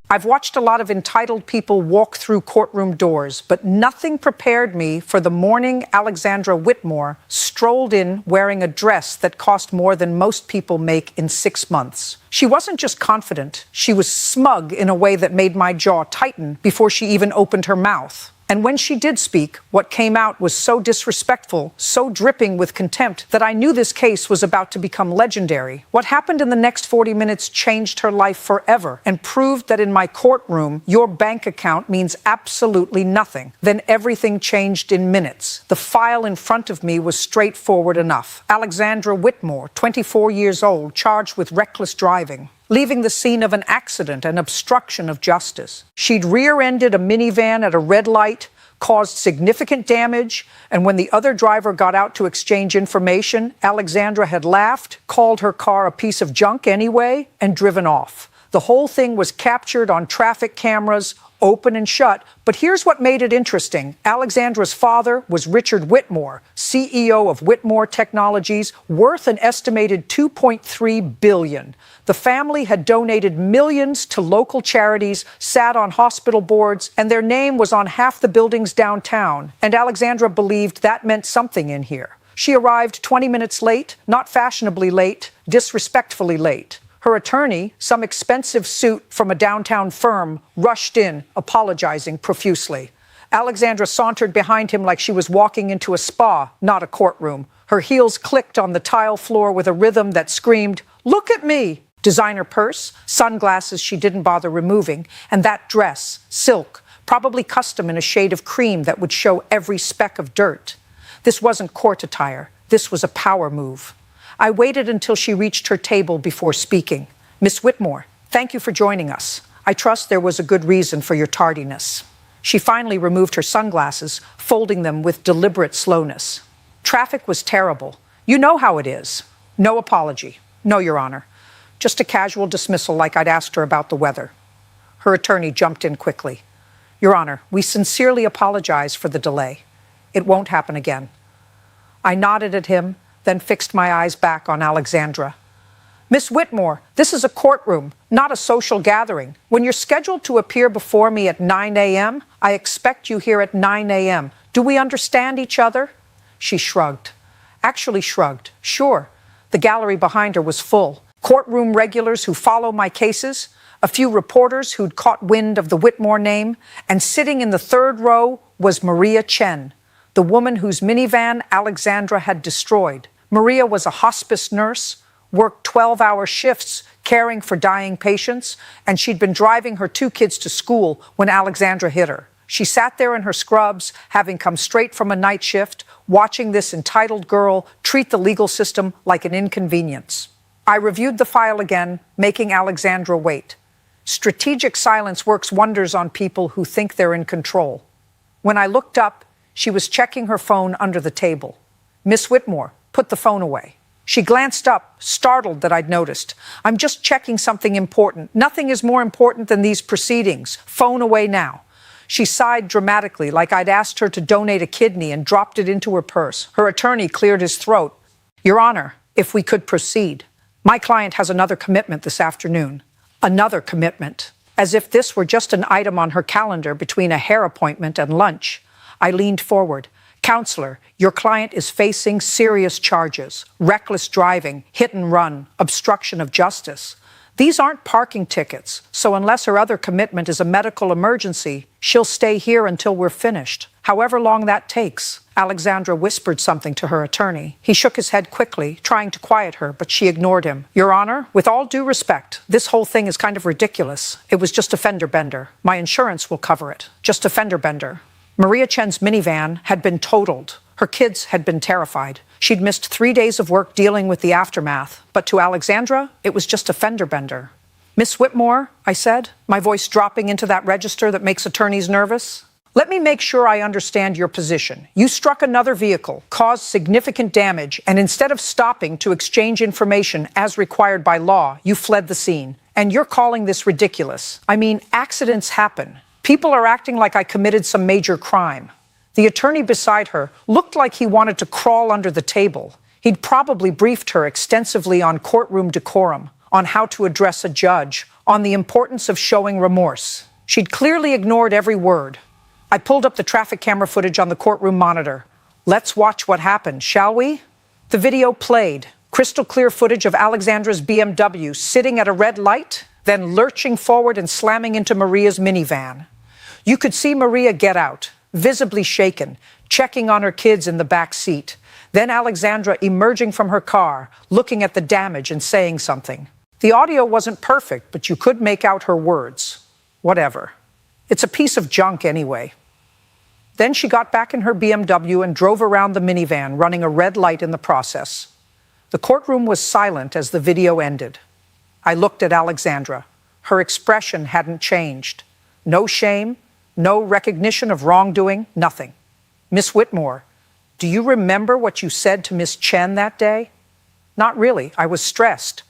I've watched a lot of entitled people walk through courtroom doors, but nothing prepared me for the morning Alexandra Whitmore strolled in wearing a dress that cost more than most people make in 6 months. She wasn't just confident, she was smug in a way that made my jaw tighten before she even opened her mouth. And when she did speak, what came out was so disrespectful, so dripping with contempt, that I knew this case was about to become legendary. What happened in the next 40 minutes changed her life forever and proved that in my courtroom, your bank account means absolutely nothing. Then everything changed in minutes. The file in front of me was straightforward enough. Alexandra Whitmore, 24 years old, charged with reckless driving, leaving the scene of an accident and obstruction of justice. She'd rear-ended a minivan at a red light, caused significant damage, and when the other driver got out to exchange information, Alexandra had laughed, called her car a piece of junk anyway, and driven off. The whole thing was captured on traffic cameras, open and shut, but here's what made it interesting. Alexandra's father was Richard Whitmore, CEO of Whitmore Technologies, worth an estimated $2.3 billion. The family had donated millions to local charities, sat on hospital boards, and their name was on half the buildings downtown. And Alexandra believed that meant something in here. She arrived 20 minutes late, not fashionably late, disrespectfully late. Her attorney, some expensive suit from a downtown firm, rushed in, apologizing profusely. Alexandra sauntered behind him like she was walking into a spa, not a courtroom. Her heels clicked on the tile floor with a rhythm that screamed, "Look at me!" Designer purse, sunglasses she didn't bother removing, and that dress, silk, probably custom in a shade of cream that would show every speck of dirt. This wasn't court attire. This was a power move. I waited until she reached her table before speaking. "Miss Whitmore, thank you for joining us. I trust there was a good reason for your tardiness." She finally removed her sunglasses, folding them with deliberate slowness. "Traffic was terrible. You know how it is." "No apology. No, Your Honor. Just a casual dismissal like I'd asked her about the weather." Her attorney jumped in quickly. "Your Honor, we sincerely apologize for the delay. It won't happen again." I nodded at him, then fixed my eyes back on Alexandra. "Miss Whitmore, this is a courtroom, not a social gathering. When you're scheduled to appear before me at 9 a.m., I expect you here at 9 a.m. Do we understand each other?" She shrugged. Actually shrugged. Sure. The gallery behind her was full. Courtroom regulars who follow my cases, a few reporters who'd caught wind of the Whitmore name, and sitting in the third row was Maria Chen, the woman whose minivan Alexandra had destroyed. Maria was a hospice nurse, worked 12-hour shifts caring for dying patients, and she'd been driving her 2 kids to school when Alexandra hit her. She sat there in her scrubs, having come straight from a night shift, watching this entitled girl treat the legal system like an inconvenience. I reviewed the file again, making Alexandra wait. Strategic silence works wonders on people who think they're in control. When I looked up, she was checking her phone under the table. "Miss Whitmore, put the phone away." She glanced up, startled that I'd noticed. "I'm just checking something important. Nothing is more important than these proceedings. Phone away now." She sighed dramatically, like I'd asked her to donate a kidney, and dropped it into her purse. Her attorney cleared his throat. "Your Honor, if we could proceed. My client has another commitment this afternoon." Another commitment. As if this were just an item on her calendar between a hair appointment and lunch. I leaned forward. "Counselor, your client is facing serious charges. Reckless driving, hit and run, obstruction of justice. These aren't parking tickets, so unless her other commitment is a medical emergency, she'll stay here until we're finished, however long that takes." Alexandra whispered something to her attorney. He shook his head quickly, trying to quiet her, but she ignored him. "Your Honor, with all due respect, this whole thing is kind of ridiculous. It was just a fender bender. My insurance will cover it. Just a fender bender." Maria Chen's minivan had been totaled. Her kids had been terrified. She'd missed 3 days of work dealing with the aftermath. But to Alexandra, it was just a fender bender. "Miss Whitmore," I said, my voice dropping into that register that makes attorneys nervous, "let me make sure I understand your position. You struck another vehicle, caused significant damage, and instead of stopping to exchange information as required by law, you fled the scene. And you're calling this ridiculous. I mean, accidents happen. People are acting like I committed some major crime." The attorney beside her looked like he wanted to crawl under the table. He'd probably briefed her extensively on courtroom decorum, on how to address a judge, on the importance of showing remorse. She'd clearly ignored every word. I pulled up the traffic camera footage on the courtroom monitor. Let's watch what happened, shall we? The video played. Crystal clear footage of Alexandra's BMW sitting at a red light, then lurching forward and slamming into Maria's minivan. You could see Maria get out, visibly shaken, checking on her kids in the back seat. Then Alexandra emerging from her car, looking at the damage and saying something. The audio wasn't perfect, but you could make out her words. Whatever. It's a piece of junk anyway. Then she got back in her BMW and drove around the minivan, running a red light in the process. The courtroom was silent as the video ended. I looked at Alexandra. Her expression hadn't changed. No shame, no recognition of wrongdoing, nothing. Miss Whitmore, do you remember what you said to Miss Chen that day? Not really. I was stressed.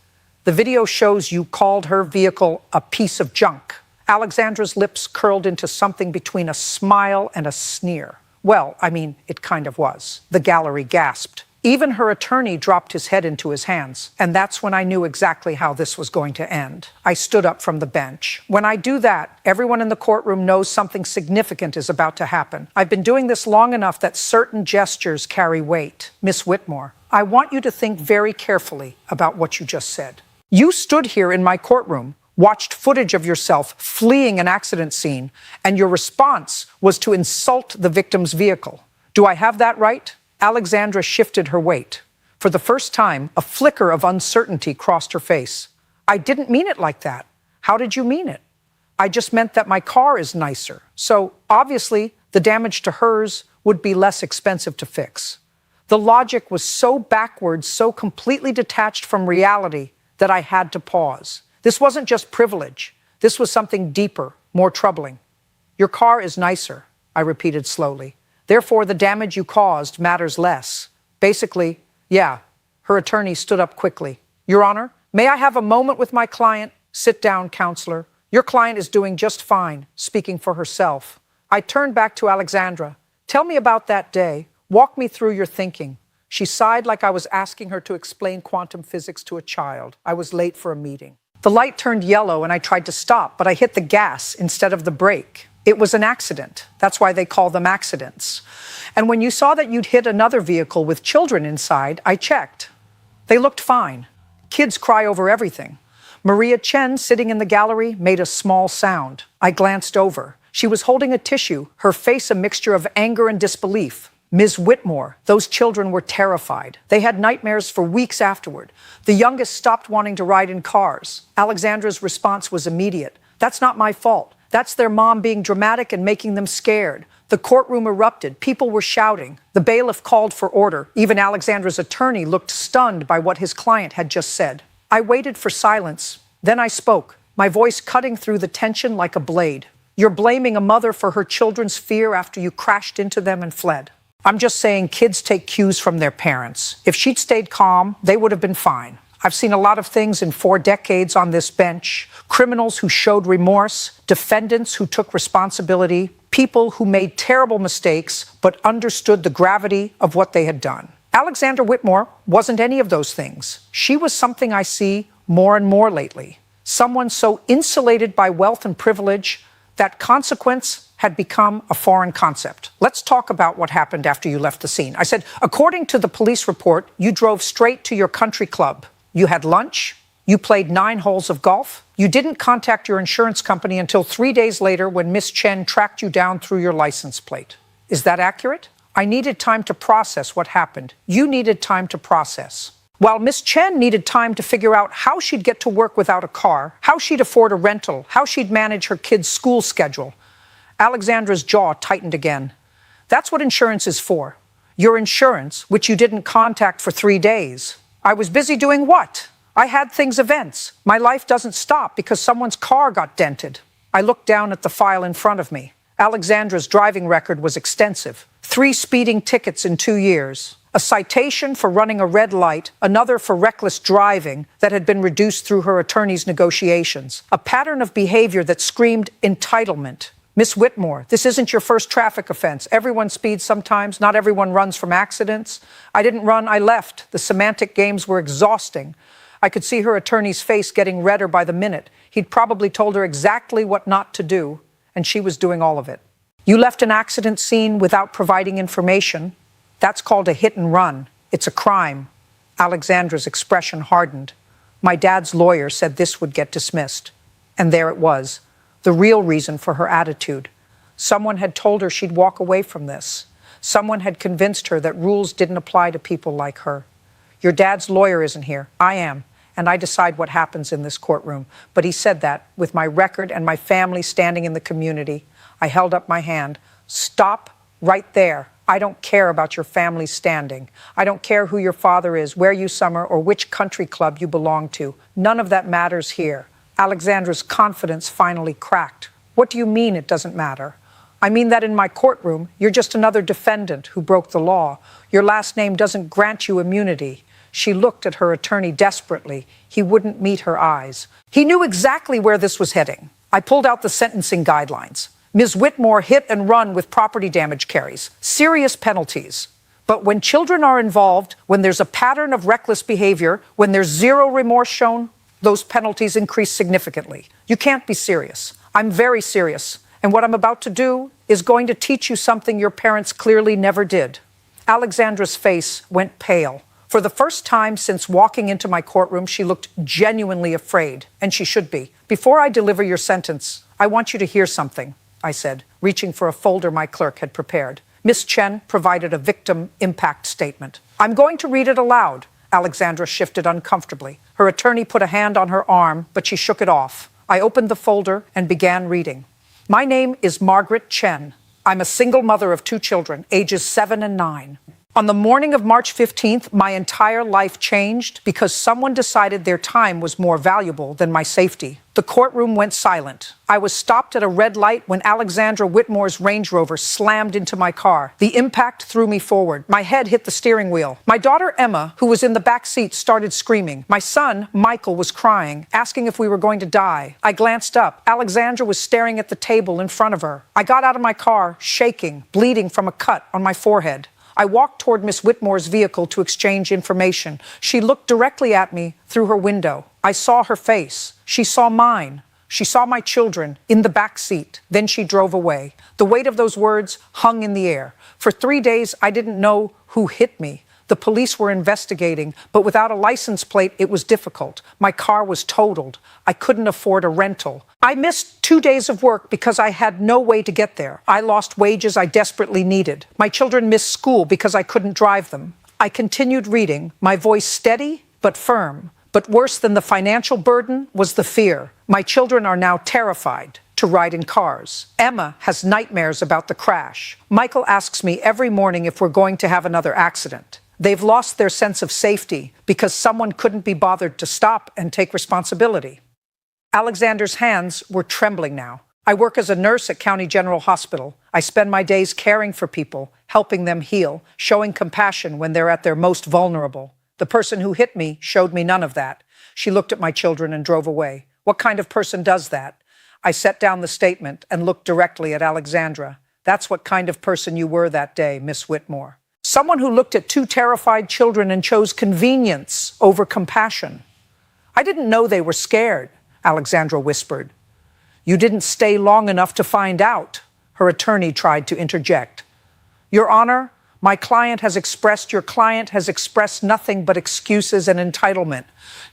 The video shows you called her vehicle a piece of junk. Alexandra's lips curled into something between a smile and a sneer. Well, I mean, it kind of was. The gallery gasped. Even her attorney dropped his head into his hands. And that's when I knew exactly how this was going to end. I stood up from the bench. When I do that, everyone in the courtroom knows something significant is about to happen. I've been doing this long enough that certain gestures carry weight. Miss Whitmore, I want you to think very carefully about what you just said. You stood here in my courtroom, watched footage of yourself fleeing an accident scene, and your response was to insult the victim's vehicle. Do I have that right? Alexandra shifted her weight. For the first time, a flicker of uncertainty crossed her face. I didn't mean it like that. How did you mean it? I just meant that my car is nicer. So, obviously, the damage to hers would be less expensive to fix. The logic was so backwards, so completely detached from reality that I had to pause. This wasn't just privilege. This was something deeper, more troubling. Your car is nicer, I repeated slowly. Therefore, the damage you caused matters less. Basically, yeah. Her attorney stood up quickly. Your Honor, may I have a moment with my client? Sit down, counselor. Your client is doing just fine, speaking for herself. I turned back to Alexandra. Tell me about that day. Walk me through your thinking. She sighed like I was asking her to explain quantum physics to a child. I was late for a meeting. The light turned yellow and I tried to stop, but I hit the gas instead of the brake. It was an accident. That's why they call them accidents. And when you saw that you'd hit another vehicle with children inside, I checked. They looked fine. Kids cry over everything. Maria Chen, sitting in the gallery, made a small sound. I glanced over. She was holding a tissue, her face a mixture of anger and disbelief. Ms. Whitmore, those children were terrified. They had nightmares for weeks afterward. The youngest stopped wanting to ride in cars. Alexandra's response was immediate. That's not my fault. That's their mom being dramatic and making them scared. The courtroom erupted. People were shouting. The bailiff called for order. Even Alexandra's attorney looked stunned by what his client had just said. I waited for silence. Then I spoke, my voice cutting through the tension like a blade. You're blaming a mother for her children's fear after you crashed into them and fled. I'm just saying kids take cues from their parents. If she'd stayed calm, they would have been fine. I've seen a lot of things in 4 decades on this bench. Criminals who showed remorse, defendants who took responsibility, people who made terrible mistakes but understood the gravity of what they had done. Alexandra Whitmore wasn't any of those things. She was something I see more and more lately. Someone so insulated by wealth and privilege that consequence had become a foreign concept. Let's talk about what happened after you left the scene. I said, according to the police report, you drove straight to your country club. You had lunch. You played 9 holes of golf. You didn't contact your insurance company until 3 days later when Miss Chen tracked you down through your license plate. Is that accurate? I needed time to process what happened. You needed time to process. While Miss Chen needed time to figure out how she'd get to work without a car, how she'd afford a rental, how she'd manage her kids' school schedule, Alexandra's jaw tightened again. That's what insurance is for. Your insurance, which you didn't contact for 3 days. I was busy doing what? I had events. My life doesn't stop because someone's car got dented. I looked down at the file in front of me. Alexandra's driving record was extensive. 3 speeding tickets in 2 years. A citation for running a red light, another for reckless driving that had been reduced through her attorney's negotiations. A pattern of behavior that screamed entitlement. Miss Whitmore, this isn't your first traffic offense. Everyone speeds sometimes. Not everyone runs from accidents. I didn't run, I left. The semantic games were exhausting. I could see her attorney's face getting redder by the minute. He'd probably told her exactly what not to do, and she was doing all of it. You left an accident scene without providing information. That's called a hit and run. It's a crime. Alexandra's expression hardened. My dad's lawyer said this would get dismissed. And there it was, the real reason for her attitude. Someone had told her she'd walk away from this. Someone had convinced her that rules didn't apply to people like her. Your dad's lawyer isn't here. I am, and I decide what happens in this courtroom. But he said that, with my record and my family standing in the community. I held up my hand. Stop right there. I don't care about your family standing. I don't care who your father is, where you summer, or which country club you belong to. None of that matters here. Alexandra's confidence finally cracked. What do you mean it doesn't matter? I mean that in my courtroom, you're just another defendant who broke the law. Your last name doesn't grant you immunity. She looked at her attorney desperately. He wouldn't meet her eyes. He knew exactly where this was heading. I pulled out the sentencing guidelines. Ms. Whitmore hit and run with property damage carries. Serious penalties. But when children are involved, when there's a pattern of reckless behavior, when there's zero remorse shown, those penalties increase significantly. You can't be serious. I'm very serious. And what I'm about to do is going to teach you something your parents clearly never did. Alexandra's face went pale. For the first time since walking into my courtroom, she looked genuinely afraid, and she should be. Before I deliver your sentence, I want you to hear something, I said, reaching for a folder my clerk had prepared. Miss Chen provided a victim impact statement. I'm going to read it aloud. Alexandra shifted uncomfortably. Her attorney put a hand on her arm, but she shook it off. I opened the folder and began reading. My name is Margaret Chen. I'm a single mother of 2 children, ages 7 and 9. On the morning of March 15th, my entire life changed because someone decided their time was more valuable than my safety. The courtroom went silent. I was stopped at a red light when Alexandra Whitmore's Range Rover slammed into my car. The impact threw me forward. My head hit the steering wheel. My daughter Emma, who was in the back seat, started screaming. My son, Michael, was crying, asking if we were going to die. I glanced up. Alexandra was staring at the table in front of her. I got out of my car, shaking, bleeding from a cut on my forehead. I walked toward Miss Whitmore's vehicle to exchange information. She looked directly at me through her window. I saw her face. She saw mine. She saw my children in the back seat. Then she drove away. The weight of those words hung in the air. For 3 days, I didn't know who hit me. The police were investigating, but without a license plate, it was difficult. My car was totaled. I couldn't afford a rental. I missed 2 days of work because I had no way to get there. I lost wages I desperately needed. My children missed school because I couldn't drive them. I continued reading, my voice steady but firm. But worse than the financial burden was the fear. My children are now terrified to ride in cars. Emma has nightmares about the crash. Michael asks me every morning if we're going to have another accident. They've lost their sense of safety because someone couldn't be bothered to stop and take responsibility. Alexandra's hands were trembling now. I work as a nurse at County General Hospital. I spend my days caring for people, helping them heal, showing compassion when they're at their most vulnerable. The person who hit me showed me none of that. She looked at my children and drove away. What kind of person does that? I set down the statement and looked directly at Alexandra. That's what kind of person you were that day, Miss Whitmore. Someone who looked at 2 terrified children and chose convenience over compassion. I didn't know they were scared, Alexandra whispered. You didn't stay long enough to find out, her attorney tried to interject. Your Honor, your client has expressed nothing but excuses and entitlement.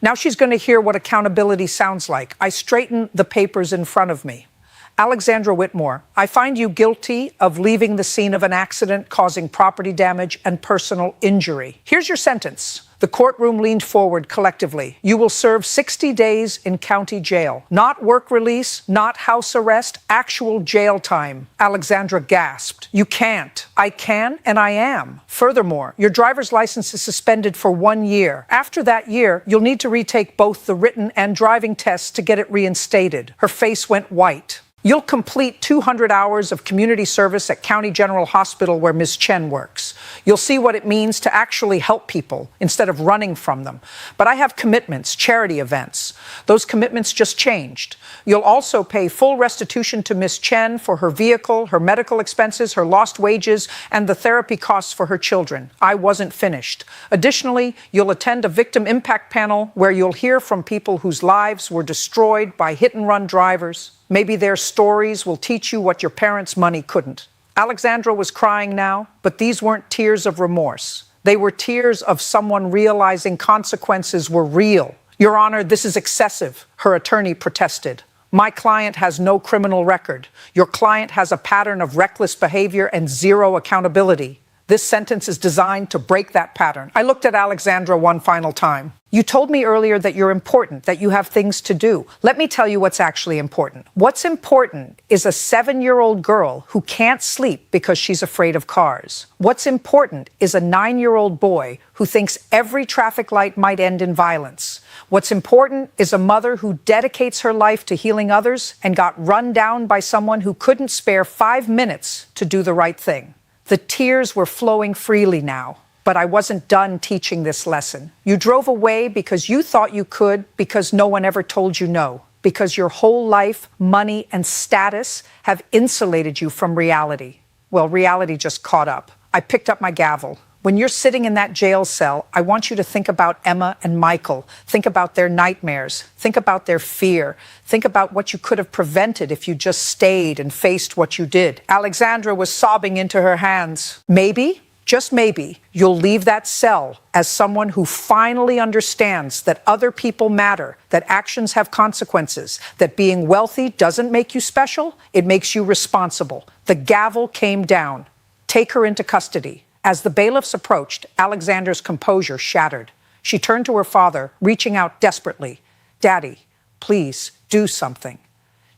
Now she's going to hear what accountability sounds like. I straightened the papers in front of me. Alexandra Whitmore, I find you guilty of leaving the scene of an accident causing property damage and personal injury. Here's your sentence. The courtroom leaned forward collectively. You will serve 60 days in county jail. Not work release, not house arrest, actual jail time. Alexandra gasped. You can't. I can and I am. Furthermore, your driver's license is suspended for 1 year. After that year, you'll need to retake both the written and driving tests to get it reinstated. Her face went white. You'll complete 200 hours of community service at County General Hospital where Ms. Chen works. You'll see what it means to actually help people instead of running from them. But I have commitments, charity events. Those commitments just changed. You'll also pay full restitution to Miss Chen for her vehicle, her medical expenses, her lost wages, and the therapy costs for her children. I wasn't finished. Additionally, you'll attend a victim impact panel where you'll hear from people whose lives were destroyed by hit-and-run drivers. Maybe their stories will teach you what your parents' money couldn't. Alexandra was crying now, but these weren't tears of remorse. They were tears of someone realizing consequences were real. Your Honor, this is excessive, her attorney protested. My client has no criminal record. Your client has a pattern of reckless behavior and zero accountability. This sentence is designed to break that pattern. I looked at Alexandra one final time. You told me earlier that you're important, that you have things to do. Let me tell you what's actually important. What's important is a 7-year-old girl who can't sleep because she's afraid of cars. What's important is a 9-year-old boy who thinks every traffic light might end in violence. What's important is a mother who dedicates her life to healing others and got run down by someone who couldn't spare 5 minutes to do the right thing. The tears were flowing freely now, but I wasn't done teaching this lesson. You drove away because you thought you could, because no one ever told you no, because your whole life, money, and status have insulated you from reality. Well, reality just caught up. I picked up my gavel. When you're sitting in that jail cell, I want you to think about Emma and Michael. Think about their nightmares. Think about their fear. Think about what you could have prevented if you just stayed and faced what you did. Alexandra was sobbing into her hands. Maybe, just maybe, you'll leave that cell as someone who finally understands that other people matter, that actions have consequences, that being wealthy doesn't make you special, it makes you responsible. The gavel came down. Take her into custody. As the bailiffs approached, Alexandra's composure shattered. She turned to her father, reaching out desperately. "Daddy, please, do something."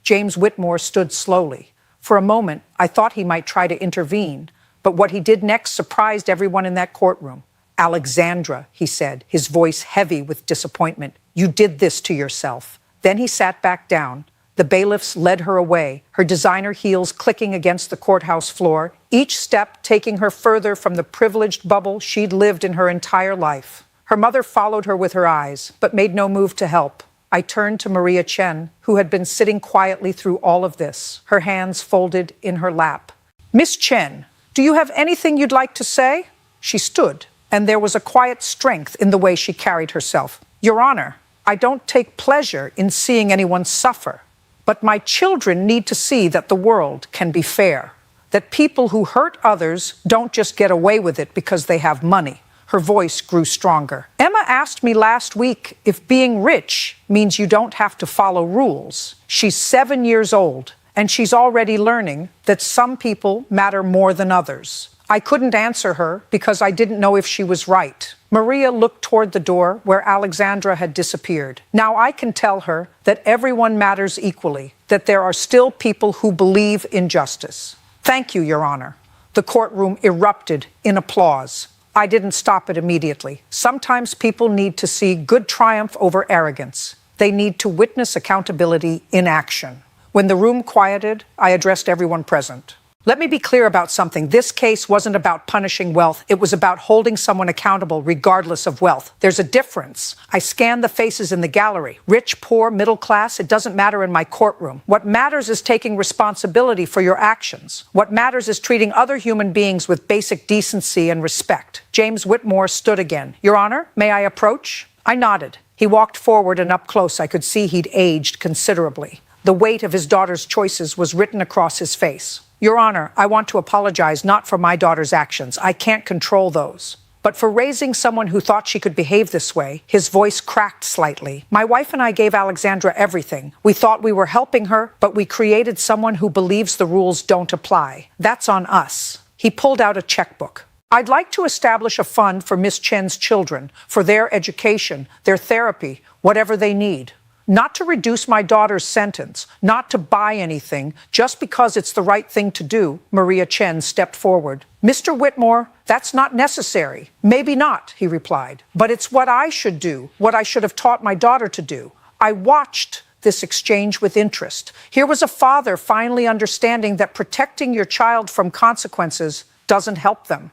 James Whitmore stood slowly. For a moment, I thought he might try to intervene, but what he did next surprised everyone in that courtroom. "Alexandra," he said, his voice heavy with disappointment, "you did this to yourself." Then he sat back down. The bailiffs led her away, her designer heels clicking against the courthouse floor, each step taking her further from the privileged bubble she'd lived in her entire life. Her mother followed her with her eyes, but made no move to help. I turned to Maria Chen, who had been sitting quietly through all of this, her hands folded in her lap. "Miss Chen, do you have anything you'd like to say?" She stood, and there was a quiet strength in the way she carried herself. "Your Honor, I don't take pleasure in seeing anyone suffer. But my children need to see that the world can be fair, that people who hurt others don't just get away with it because they have money." Her voice grew stronger. "Emma asked me last week if being rich means you don't have to follow rules. She's 7 years old, and she's already learning that some people matter more than others." I couldn't answer her because I didn't know if she was right. Maria looked toward the door where Alexandra had disappeared. Now I can tell her that everyone matters equally, that there are still people who believe in justice. "Thank you, Your Honor." The courtroom erupted in applause. I didn't stop it immediately. Sometimes people need to see good triumph over arrogance. They need to witness accountability in action. When the room quieted, I addressed everyone present. Let me be clear about something. This case wasn't about punishing wealth. It was about holding someone accountable regardless of wealth. There's a difference. I scanned the faces in the gallery. Rich, poor, middle class, it doesn't matter in my courtroom. What matters is taking responsibility for your actions. What matters is treating other human beings with basic decency and respect. James Whitmore stood again. "Your Honor, may I approach?" I nodded. He walked forward, and up close I could see he'd aged considerably. The weight of his daughter's choices was written across his face. "Your Honor, I want to apologize not for my daughter's actions. I can't control those. But for raising someone who thought she could behave this way." His voice cracked slightly. "My wife and I gave Alexandra everything. We thought we were helping her, but we created someone who believes the rules don't apply. That's on us." He pulled out a checkbook. "I'd like to establish a fund for Miss Chen's children, for their education, their therapy, whatever they need. Not to reduce my daughter's sentence, not to buy anything, just because it's the right thing to do." Maria Chen stepped forward. "Mr. Whitmore, that's not necessary." "Maybe not," he replied, "but it's what I should do, what I should have taught my daughter to do." I watched this exchange with interest. Here was a father finally understanding that protecting your child from consequences doesn't help them.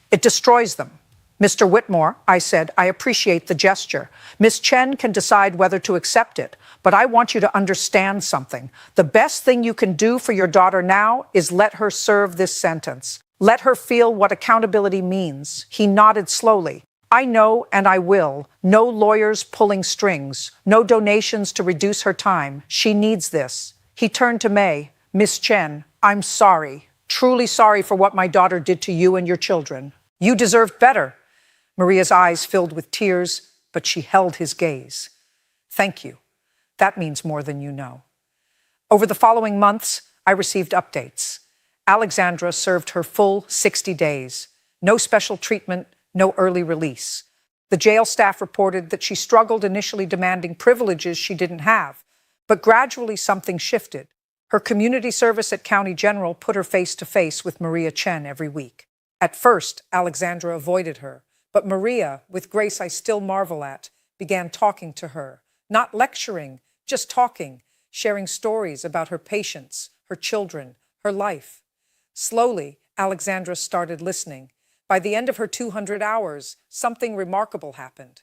It destroys them. Mr. Whitmore, I said, I appreciate the gesture. Miss Chen can decide whether to accept it, but I want you to understand something. The best thing you can do for your daughter now is let her serve this sentence. Let her feel what accountability means. He nodded slowly. I know and I will. No lawyers pulling strings. No donations to reduce her time. She needs this. He turned to May. Miss Chen, I'm sorry. Truly sorry for what my daughter did to you and your children. You deserved better. Maria's eyes filled with tears, but she held his gaze. Thank you. That means more than you know. Over the following months, I received updates. Alexandra served her full 60 days. No special treatment, no early release. The jail staff reported that she struggled initially demanding privileges she didn't have, but gradually something shifted. Her community service at County General put her face to face with Maria Chen every week. At first, Alexandra avoided her, but Maria, with grace I still marvel at, began talking to her. Not lecturing, just talking, sharing stories about her patients, her children, her life. Slowly, Alexandra started listening. By the end of her 200 hours, something remarkable happened.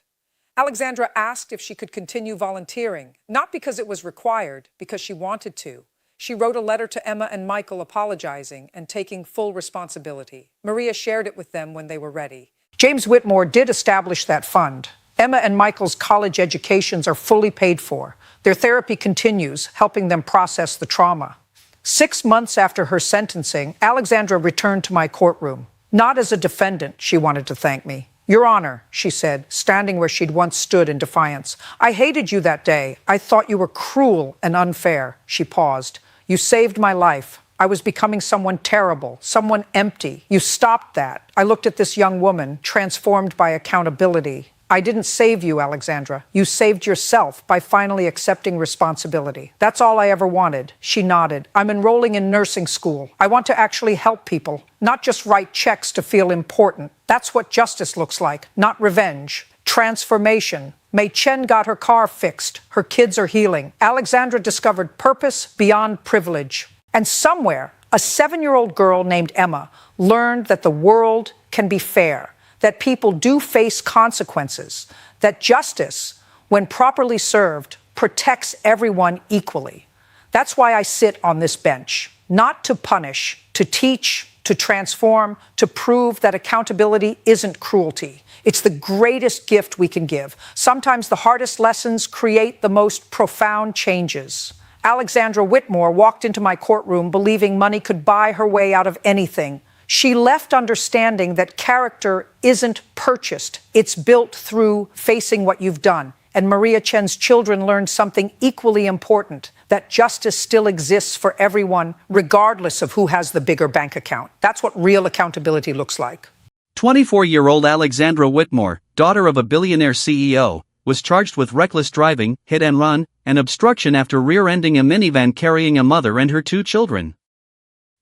Alexandra asked if she could continue volunteering, not because it was required, because she wanted to. She wrote a letter to Emma and Michael apologizing and taking full responsibility. Maria shared it with them when they were ready. James Whitmore did establish that fund. Emma and Michael's college educations are fully paid for. Their therapy continues, helping them process the trauma. 6 months after her sentencing, Alexandra returned to my courtroom. Not as a defendant, she wanted to thank me. Your Honor, she said, standing where she'd once stood in defiance. I hated you that day. I thought you were cruel and unfair. She paused. You saved my life. I was becoming someone terrible, someone empty. You stopped that. I looked at this young woman, transformed by accountability. I didn't save you, Alexandra. You saved yourself by finally accepting responsibility. That's all I ever wanted. She nodded. I'm enrolling in nursing school. I want to actually help people, not just write checks to feel important. That's what justice looks like, not revenge. Transformation. May Chen got her car fixed. Her kids are healing. Alexandra discovered purpose beyond privilege. And somewhere, a 7-year-old girl named Emma learned that the world can be fair, that people do face consequences, that justice, when properly served, protects everyone equally. That's why I sit on this bench, not to punish, to teach, to transform, to prove that accountability isn't cruelty. It's the greatest gift we can give. Sometimes the hardest lessons create the most profound changes. Alexandra Whitmore walked into my courtroom believing money could buy her way out of anything. She left understanding that character isn't purchased. It's built through facing what you've done. And Maria Chen's children learned something equally important, that justice still exists for everyone, regardless of who has the bigger bank account. That's what real accountability looks like. 24-year-old Alexandra Whitmore, daughter of a billionaire CEO, was charged with reckless driving, hit and run, and obstruction after rear-ending a minivan carrying a mother and her 2 children.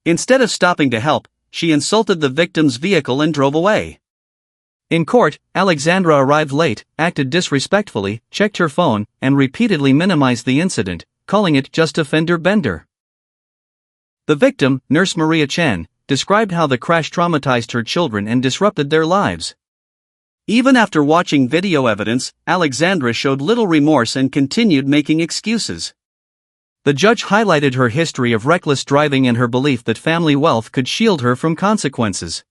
Instead of stopping to help, she insulted the victim's vehicle and drove away. In court, Alexandra arrived late, acted disrespectfully, checked her phone, and repeatedly minimized the incident, calling it just a fender bender. The victim, nurse Maria Chen, described how the crash traumatized her children and disrupted their lives. Even after watching video evidence, Alexandra showed little remorse and continued making excuses. The judge highlighted her history of reckless driving and her belief that family wealth could shield her from consequences.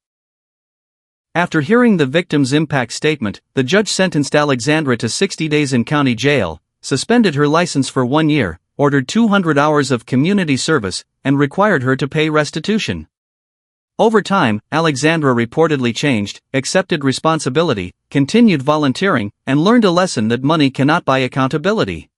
After hearing the victim's impact statement, the judge sentenced Alexandra to 60 days in county jail, suspended her license for 1 year, ordered 200 hours of community service, and required her to pay restitution. Over time, Alexandra reportedly changed, accepted responsibility, continued volunteering, and learned a lesson that money cannot buy accountability.